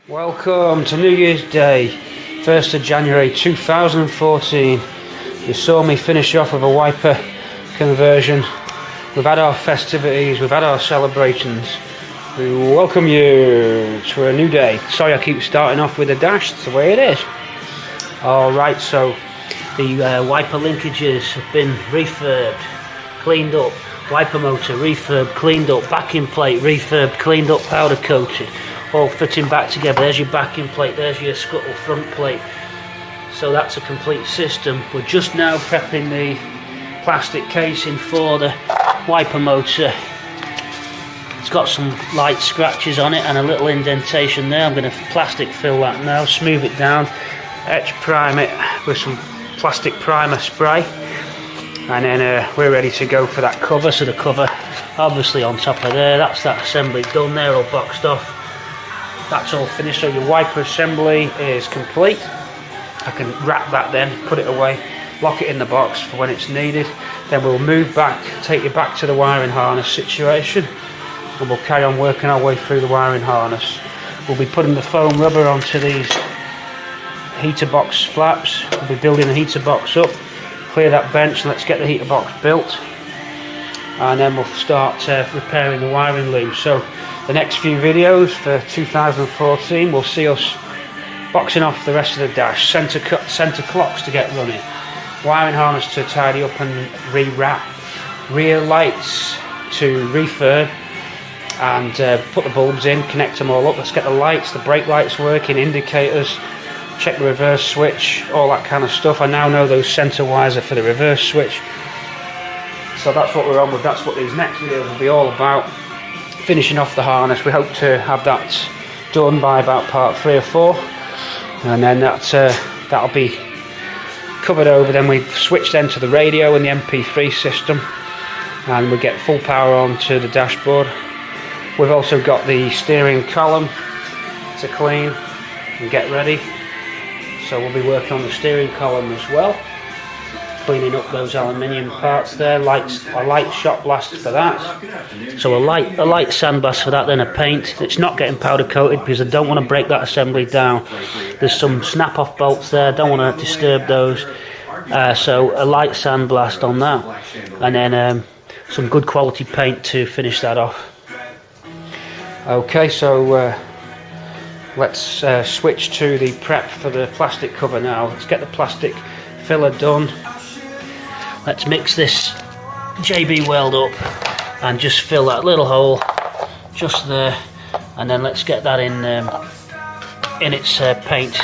Welcome to New Year's Day, 1st of January 2014. You saw me finish off with a wiper conversion. We've had our festivities, we've had our celebrations. We welcome you to a new day. Sorry I keep starting off with a dash, it's the way it is. Alright, so the wiper linkages have been refurbed, cleaned up. Wiper motor refurbed, cleaned up. Backing plate refurbed, cleaned up, powder coated. All fitting back together. There's your backing plate, there's your scuttle front plate. So that's a complete system. We're just now prepping the plastic casing for the wiper motor. It's got some light scratches on it and a little indentation there. I'm going to plastic fill that now, smooth it down, etch prime it with some plastic primer spray, and then we're ready to go for that cover. So the cover obviously on top of there, that's that assembly done there, all boxed off. That's all finished, so your wiper assembly is complete. I can wrap that then, put it away, lock it in the box for when it's needed. Then we'll move back, take you back to the wiring harness situation, and we'll carry on working our way through the wiring harness. We'll be putting the foam rubber onto these heater box flaps. We'll be building the heater box up, clear that bench, and let's get the heater box built. And then we'll start repairing the wiring loom. So the next few videos for 2014 will see us boxing off the rest of the dash, centre clocks to get running, wiring harness to tidy up and rewrap, rear lights to refurb and put the bulbs in, connect them all up. Let's get the lights, the brake lights working, indicators, check the reverse switch, all that kind of stuff. I now know those centre wires are for the reverse switch. So that's what we're on with. That's what these next videos will be all about. Finishing off the harness. We hope to have that done by about part 3 or 4, and then that'll be covered over. Then we switch then to the radio and the MP3 system, and we get full power on to the dashboard. We've also got the steering column to clean and get ready, so we'll be working on the steering column as well, cleaning up those aluminium parts there. A light shot blast for that. So a light sandblast for that, then a paint. It's not getting powder coated because I don't want to break that assembly down. There's some snap off bolts there, don't want to disturb those. So a light sandblast on that, and then some good quality paint to finish that off. Okay, so let's switch to the prep for the plastic cover now. Let's get the plastic filler done. Let's mix this JB weld up and just fill that little hole just there, and then let's get that in its paint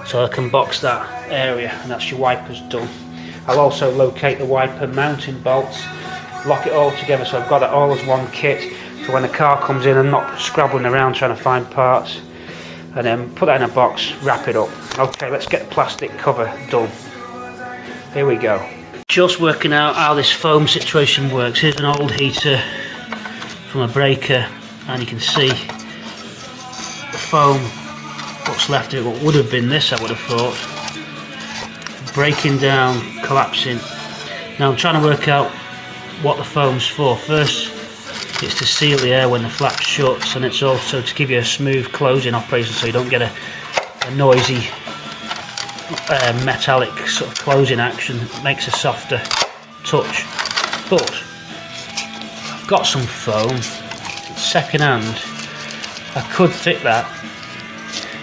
so I can box that area, and that's your wipers done. I'll also locate the wiper mounting bolts, lock it all together so I've got it all as one kit, so when the car comes in I'm not scrabbling around trying to find parts, and then put that in a box, wrap it up. Okay, let's get the plastic cover done. Here we go. Just working out how this foam situation works. Here's an old heater from a breaker, and you can see the foam, what's left of it, what would have been this I would have thought, breaking down, collapsing. Now I'm trying to work out what the foam's for. First, it's to seal the air when the flap shuts, and it's also to give you a smooth closing operation so you don't get a noisy metallic sort of closing action. It makes a softer touch. But I've got some foam, it's second hand. I could fit that.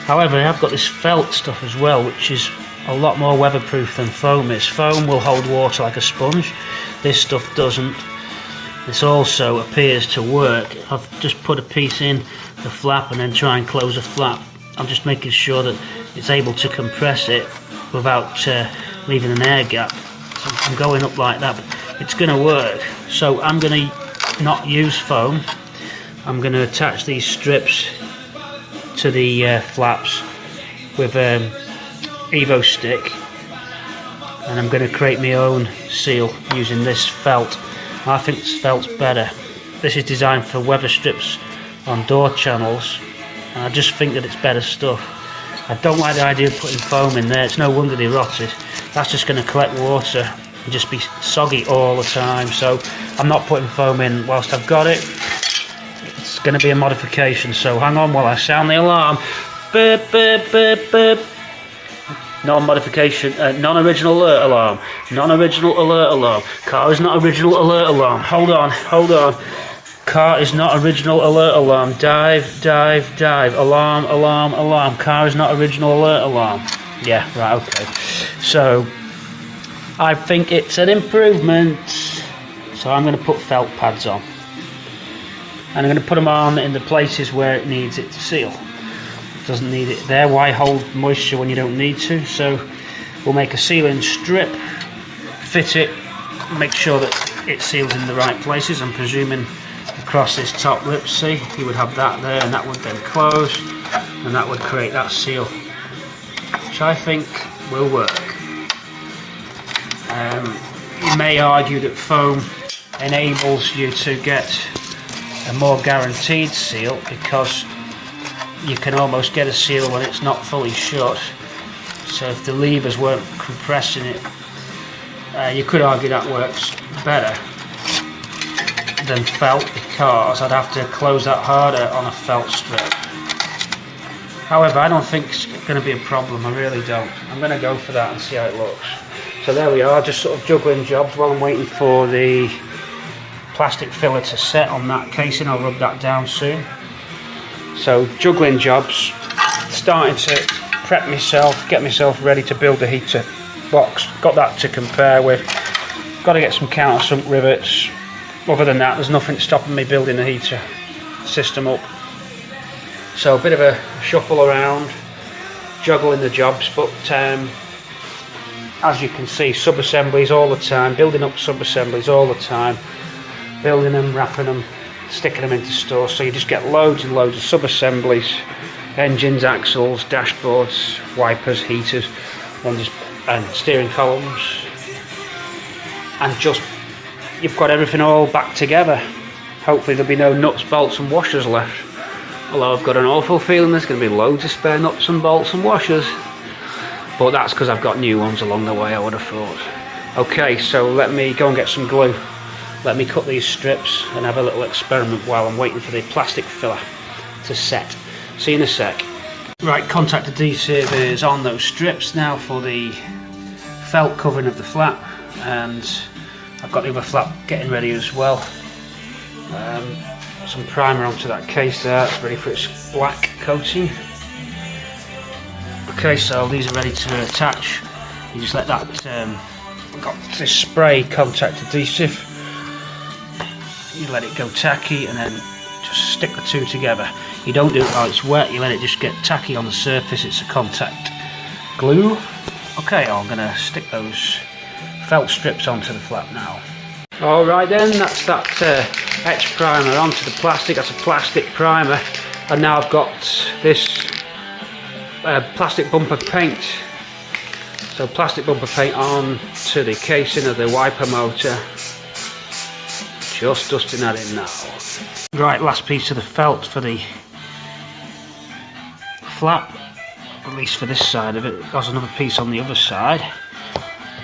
However, I've got this felt stuff as well, which is a lot more weatherproof than foam is. Foam will hold water like a sponge, this stuff doesn't. This also appears to work. I've just put a piece in the flap and then try and close the flap. I'm just making sure that it's able to compress it without leaving an air gap. So I'm going up like that, but it's going to work. So I'm going to not use foam. I'm going to attach these strips to the flaps with Evo stick, and I'm going to create my own seal using this felt. I think this felt's better. This is designed for weather strips on door channels, and I just think that it's better stuff. I don't like the idea of putting foam in there. It's no wonder they rotted. That's just going to collect water and just be soggy all the time. So I'm not putting foam in whilst I've got it. It's going to be a modification, so hang on while I sound the alarm. Beep, beep, beep, beep. Non-modification, non-original alert alarm. Non-original alert alarm. Car is not original alert alarm. Hold on, hold on. Car is not original alert alarm. Dive, dive, dive. Alarm, alarm, alarm. Car is not original alert alarm. Yeah, right, okay. So, I think it's an improvement. So I'm going to put felt pads on. And I'm going to put them on in the places where it needs it to seal. It doesn't need it there. Why hold moisture when you don't need to? So we'll make a sealing strip, fit it, make sure that it seals in the right places. I'm presuming across this top lip, see, you would have that there, and that would then close, and that would create that seal, which I think will work. You may argue that foam enables you to get a more guaranteed seal because you can almost get a seal when it's not fully shut. So if the levers weren't compressing it, you could argue that works better than felt because I'd have to close that harder on a felt strip. However, I don't think it's going to be a problem, I really don't. I'm going to go for that and see how it looks. So there we are, just sort of juggling jobs while I'm waiting for the plastic filler to set on that casing. I'll rub that down soon. So juggling jobs, starting to prep myself, get myself ready to build the heater box. Got that to compare with. Got to get some countersunk rivets. Other than that, there's nothing stopping me building the heater system up. So a bit of a shuffle around, juggling the jobs, but as you can see, sub-assemblies all the time, building up sub-assemblies all the time, building them, wrapping them, sticking them into store. So you just get loads and loads of sub-assemblies, engines, axles, dashboards, wipers, heaters, and steering columns, and just you've got everything all back together. Hopefully there'll be no nuts, bolts and washers left. Although I've got an awful feeling there's going to be loads of spare nuts and bolts and washers. But that's because I've got new ones along the way, I would have thought. Okay, so let me go and get some glue. Let me cut these strips and have a little experiment while I'm waiting for the plastic filler to set. See you in a sec. Right, contact adhesive is on those strips now for the felt covering of the flap, and I've got the other flap getting ready as well. Some primer onto that case there, it's ready for its black coating. Okay, so these are ready to attach. You just let that, I've got this spray contact adhesive. You let it go tacky and then just stick the two together. You don't do it while it's wet, you let it just get tacky on the surface, it's a contact glue. Okay, I'm going to stick those felt strips onto the flap now. Alright then, that's that etch primer onto the plastic. That's a plastic primer, and now I've got this plastic bumper paint. So plastic bumper paint on to the casing of the wiper motor. Just dusting that in now. Right, last piece of the felt for the flap, at least for this side of it. There's another piece on the other side.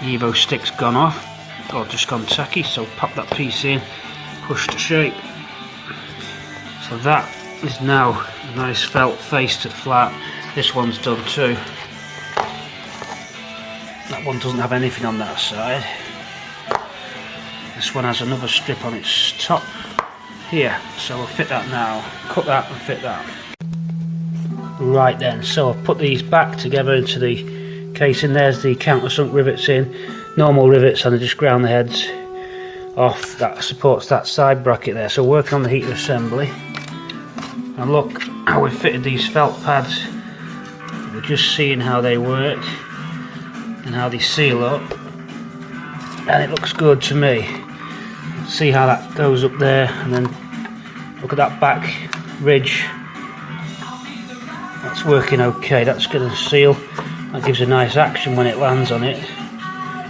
The Evo stick's gone off, or just gone tacky, so pop that piece in, push to shape. So that is now a nice felt face to the flap. This one's done too. That one doesn't have anything on that side. This one has another strip on its top here, so we'll fit that now. Cut that and fit that. Right then, so I've put these back together into the casing. There's the countersunk rivets in, normal rivets, and I just ground the heads off. That supports that side bracket there. So working on the heater assembly, and look how we've fitted these felt pads. We're just seeing how they work and how they seal up, and it looks good to me. See how that goes up there, and then look at that back ridge. That's working okay. That's going to seal. That gives a nice action when it lands on it.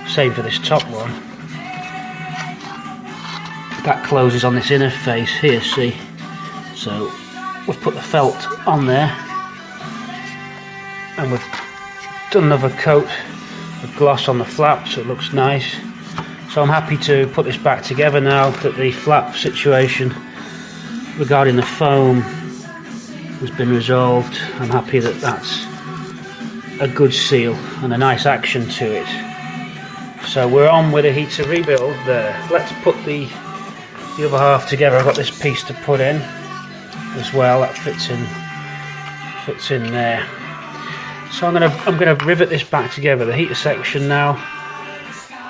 Same for this top one. That closes on this inner face here, see? So we've put the felt on there, and we've done another coat of gloss on the flap so it looks nice. So I'm happy to put this back together now that the flap situation regarding the foam has been resolved. I'm happy that that's a good seal and a nice action to it. So we're on with a heater rebuild there. Let's put the other half together. I've got this piece to put in as well, that fits in there. So I'm gonna rivet this back together. The heater section now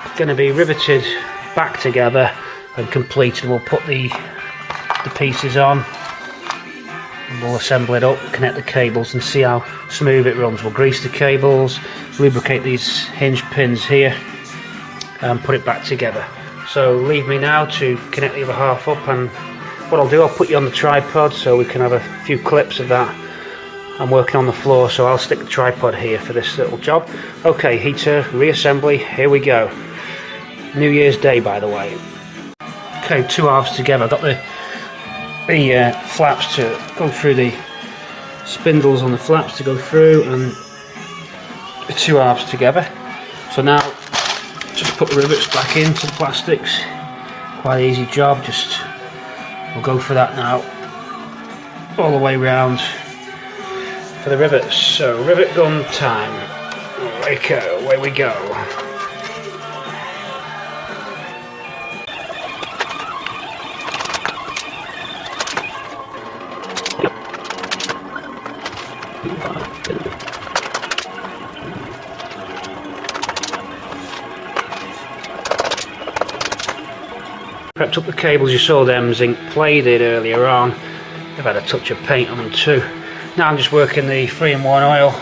is going to be riveted back together and completed. We'll put the pieces on and we'll assemble it up, connect the cables and see how smooth it runs. We'll grease the cables, lubricate these hinge pins here and put it back together. So leave me now to connect the other half up, and what I'll do, I'll put you on the tripod so we can have a few clips of that. I'm working on the floor, so I'll stick the tripod here for this little job. Okay, heater reassembly, here we go. New Year's Day, by the way. Okay, two halves together. I've got the flaps to go through, the spindles on the flaps to go through, and the two halves together. So now just put the rivets back into the plastics. Quite an easy job. Just we'll go for that now, all the way round for the rivets. So rivet gun time. Away we go. Prepped up the cables, you saw them zinc plated earlier on. They've had a touch of paint on them too. Now I'm just working the 3-in-1 oil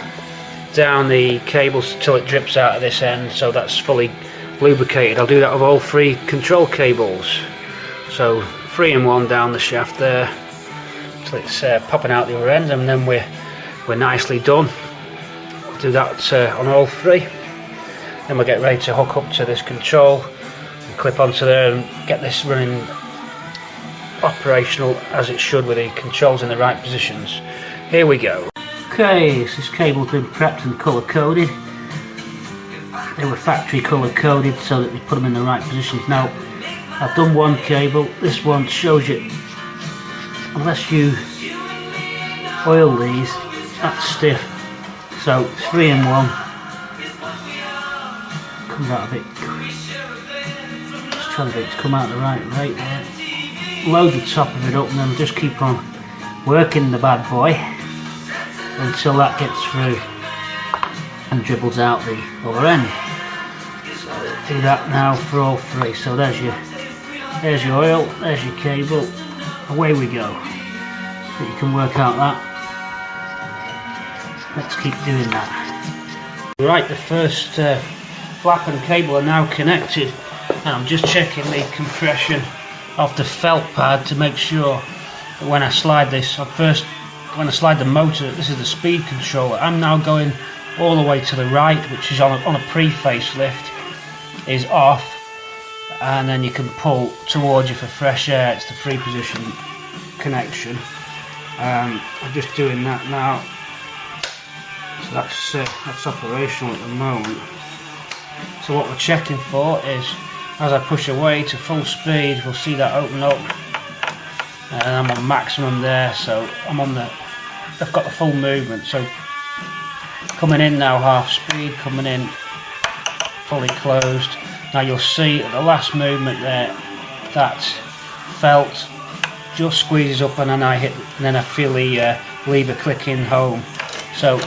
down the cables till it drips out of this end, so that's fully lubricated. I'll do that with all 3 control cables. So 3-in-1 down the shaft there till it's popping out the other end, and then we're nicely done. We'll do that on all 3. Then we'll get ready to hook up to this control, clip onto there and get this running operational as it should, with the controls in the right positions. Here we go. Okay, so this cable's been prepped and colour coded. They were factory colour coded so that we put them in the right positions. Now I've done one cable. This one shows you, unless you oil these, that's stiff. So it's 3-in-1. Comes out a bit. Just trying to get it to come out the right rate there. Load the top of it up and then just keep on working the bad boy until that gets through and dribbles out the other end. So do that now for all 3. So there's your oil, there's your cable, away we go. So you can work out that. Let's keep doing that. Right, the first flap and cable are now connected, and I'm just checking the compression of the felt pad to make sure that when I slide this, when I slide the motor, this is the speed controller, I'm now going all the way to the right, which is on a pre-facelift, is off, and then you can pull towards you for fresh air. It's the 3 position connection. I'm just doing that now, so that's operational at the moment. So what we're checking for is, as I push away to full speed, we'll see that open up, and I'm on maximum there, so I've got the full movement. So coming in now half speed, coming in fully closed. Now you'll see at the last movement there, that felt just squeezes up, and then I feel the lever clicking home. So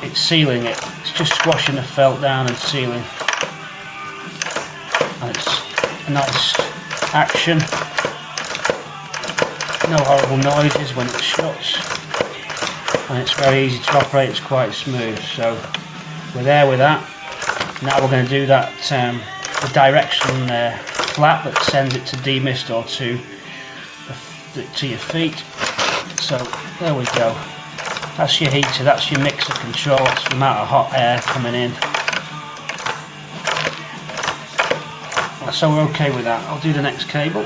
it's sealing it. It's just squashing the felt down and sealing. And it's a nice action. No horrible noises when it shuts, and it's very easy to operate. It's quite smooth. So we're there with that. Now we're going to do that the direction flap that sends it to demist or to your feet. So there we go. That's your heater. That's your mixer control. That's the amount of hot air coming in. So we're okay with that. I'll do the next cable.